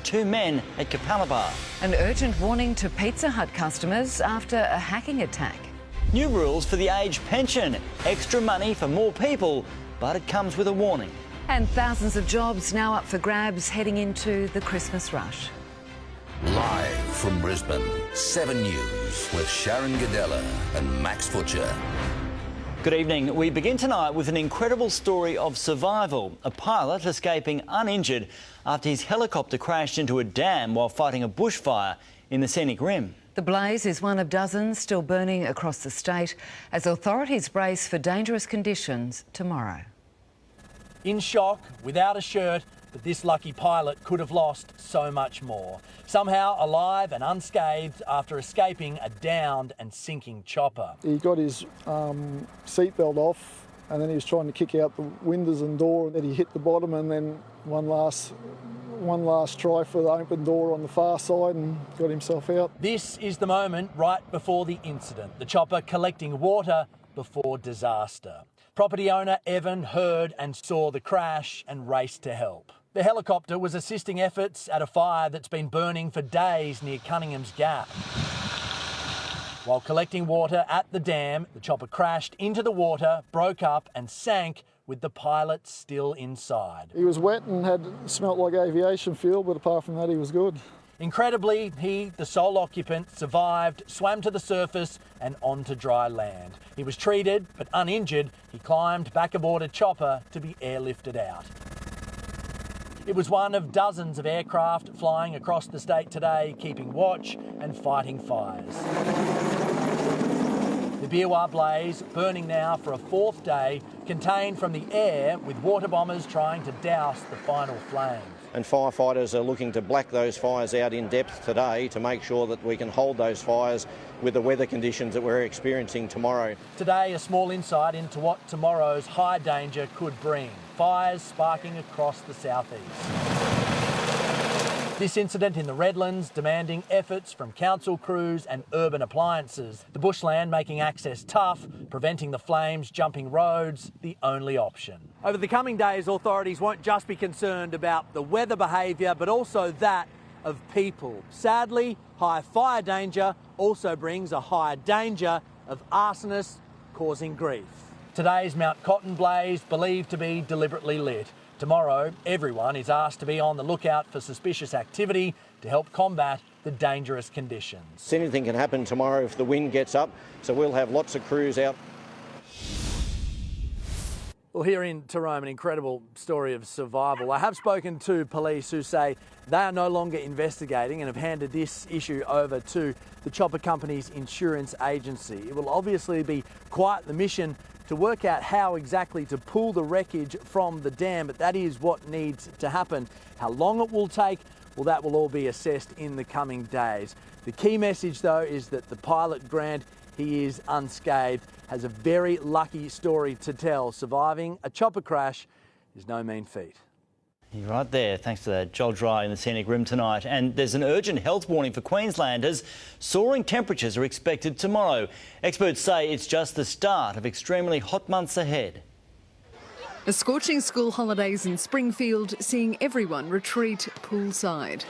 2 men at Capalaba. An urgent warning to Pizza Hut customers after a hacking attack. New rules for the age pension. Extra money for more people, but it comes with a warning. And thousands of jobs now up for grabs heading into the Christmas rush. Live from Brisbane, 7 News with Sharon Gadella and Max Butcher. Good evening. We begin tonight with an incredible story of survival. A pilot escaping uninjured after his helicopter crashed into a dam while fighting a bushfire in the Scenic Rim. The blaze is one of dozens still burning across the state as authorities brace for dangerous conditions tomorrow. In shock, without a shirt, but this lucky pilot could have lost so much more. Somehow alive and unscathed after escaping a downed and sinking chopper. He got his seatbelt off and then he was trying to kick out the windows and door, and then he hit the bottom, and then one last try for the open door on the far side and got himself out. This is the moment right before the incident. The chopper collecting water before disaster. Property owner Evan heard and saw the crash and raced to help. The helicopter was assisting efforts at a fire that's been burning for days near Cunningham's Gap. While collecting water at the dam, the chopper crashed into the water, broke up and sank with the pilot still inside. He was wet and smelt like aviation fuel, but apart from that he was good. Incredibly, he, the sole occupant, survived, swam to the surface and onto dry land. He was treated, but uninjured. He climbed back aboard a chopper to be airlifted out. It was one of dozens of aircraft flying across the state today, keeping watch and fighting fires. The Biwa blaze, burning now for a 4th day, contained from the air, with water bombers trying to douse the final flames. And firefighters are looking to black those fires out in depth today to make sure that we can hold those fires with the weather conditions that we're experiencing tomorrow. Today, a small insight into what tomorrow's high danger could bring. Fires sparking across the southeast. This incident in the Redlands demanding efforts from council crews and urban appliances. The bushland making access tough, preventing the flames jumping roads the only option. Over the coming days, authorities won't just be concerned about the weather behaviour, but also that of people. Sadly, high fire danger also brings a high danger of arsonists causing grief. Today's Mount Cotton blaze believed to be deliberately lit. Tomorrow, everyone is asked to be on the lookout for suspicious activity to help combat the dangerous conditions. Anything can happen tomorrow if the wind gets up, so we'll have lots of crews out. Well, here in Tyrone, an incredible story of survival. I have spoken to police who say they are no longer investigating and have handed this issue over to the chopper company's insurance agency. It will obviously be quite the mission to work out how exactly to pull the wreckage from the dam, but that is what needs to happen. How long it will take, well, that will all be assessed in the coming days. The key message, though, is that the pilot, Grant, he is unscathed, has a very lucky story to tell. Surviving a chopper crash is no mean feat. You're right there. Thanks for that. Joel Dry in the Scenic Rim tonight. And there's an urgent health warning for Queenslanders. Soaring temperatures are expected tomorrow. Experts say it's just the start of extremely hot months ahead. A scorching school holidays in Springfield, seeing everyone retreat poolside.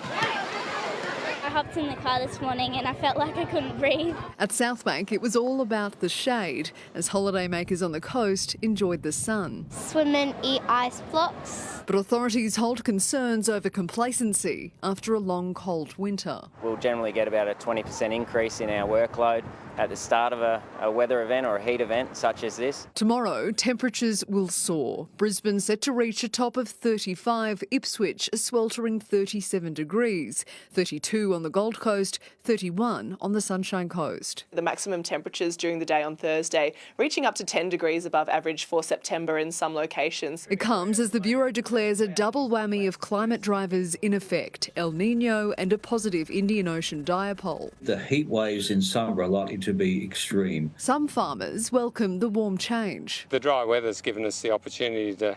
I hopped in the car this morning and I felt like I couldn't breathe. At Southbank, it was all about the shade, as holidaymakers on the coast enjoyed the sun. Swim and eat ice blocks. But authorities hold concerns over complacency after a long, cold winter. We'll generally get about a 20% increase in our workload at the start of a weather event or a heat event such as this. Tomorrow, temperatures will soar. Brisbane set to reach a top of 35, Ipswich a sweltering 37 degrees, 32 on the Gold Coast, 31 on the Sunshine Coast. The maximum temperatures during the day on Thursday reaching up to 10 degrees above average for September in some locations. It comes as the Bureau declares a double whammy of climate drivers in effect, El Nino and a positive Indian Ocean dipole. The heat waves in summer are likely to be extreme. Some farmers welcome the warm change. The dry weather's given us the opportunity to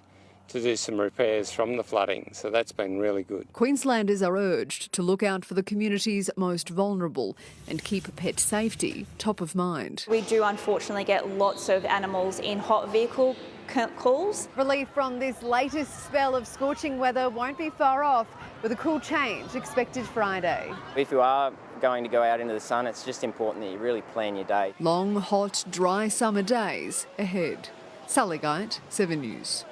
do some repairs from the flooding, so that's been really good. Queenslanders are urged to look out for the communities most vulnerable and keep pet safety top of mind. We do unfortunately get lots of animals in hot vehicle calls. Relief from this latest spell of scorching weather won't be far off, with a cool change expected Friday. If you are going to go out into the sun, it's just important that you really plan your day. Long, hot, dry summer days ahead. Sally Guide, 7 News.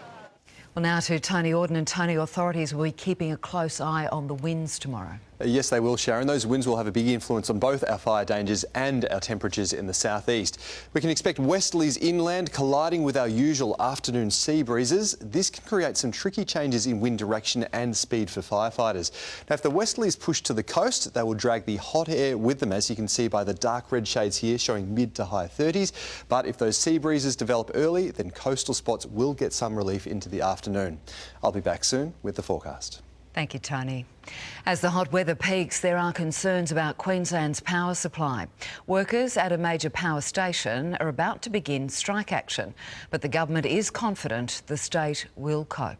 Well, now to Tony Auden. And Tony, authorities will be keeping a close eye on the winds tomorrow. Yes, they will, Sharon. Those winds will have a big influence on both our fire dangers and our temperatures in the southeast. We can expect westerlies inland colliding with our usual afternoon sea breezes. This can create some tricky changes in wind direction and speed for firefighters. Now, if the westerlies push to the coast, they will drag the hot air with them, as you can see by the dark red shades here showing mid to high 30s. But if those sea breezes develop early, then coastal spots will get some relief into the afternoon. I'll be back soon with the forecast. Thank you, Tony. As the hot weather peaks, there are concerns about Queensland's power supply. Workers at a major power station are about to begin strike action, but the government is confident the state will cope.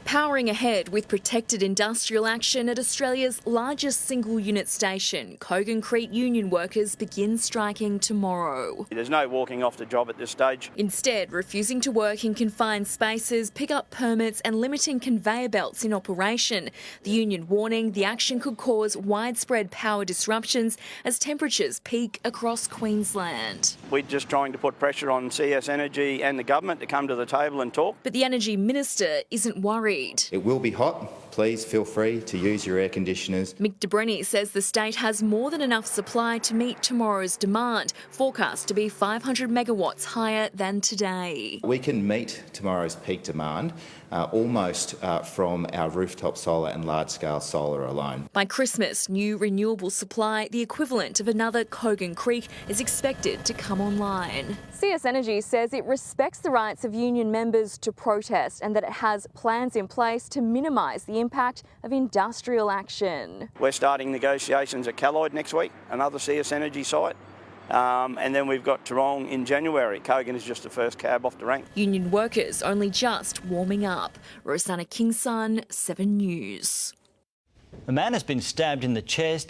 Powering ahead with protected industrial action at Australia's largest single unit station, Cogan Creek union workers begin striking tomorrow. There's no walking off the job at this stage. Instead, refusing to work in confined spaces, pick up permits and limiting conveyor belts in operation. The union warning the action could cause widespread power disruptions as temperatures peak across Queensland. We're just trying to put pressure on CS Energy and the government to come to the table and talk. But the Energy Minister isn't worried. It will be hot. Please feel free to use your air conditioners. Mick de Brenny says the state has more than enough supply to meet tomorrow's demand, forecast to be 500 megawatts higher than today. We can meet tomorrow's peak demand almost from our rooftop solar and large-scale solar alone. By Christmas, new renewable supply, the equivalent of another Cogan Creek, is expected to come online. CS Energy says it respects the rights of union members to protest and that it has plans in place to minimise the impact of industrial action. We're starting negotiations at Calloyd next week, another CS Energy site. And then we've got Toorong in January. Cogan is just the first cab off the rank. Union workers only just warming up. Rosanna Kingson, 7 News. A man has been stabbed in the chest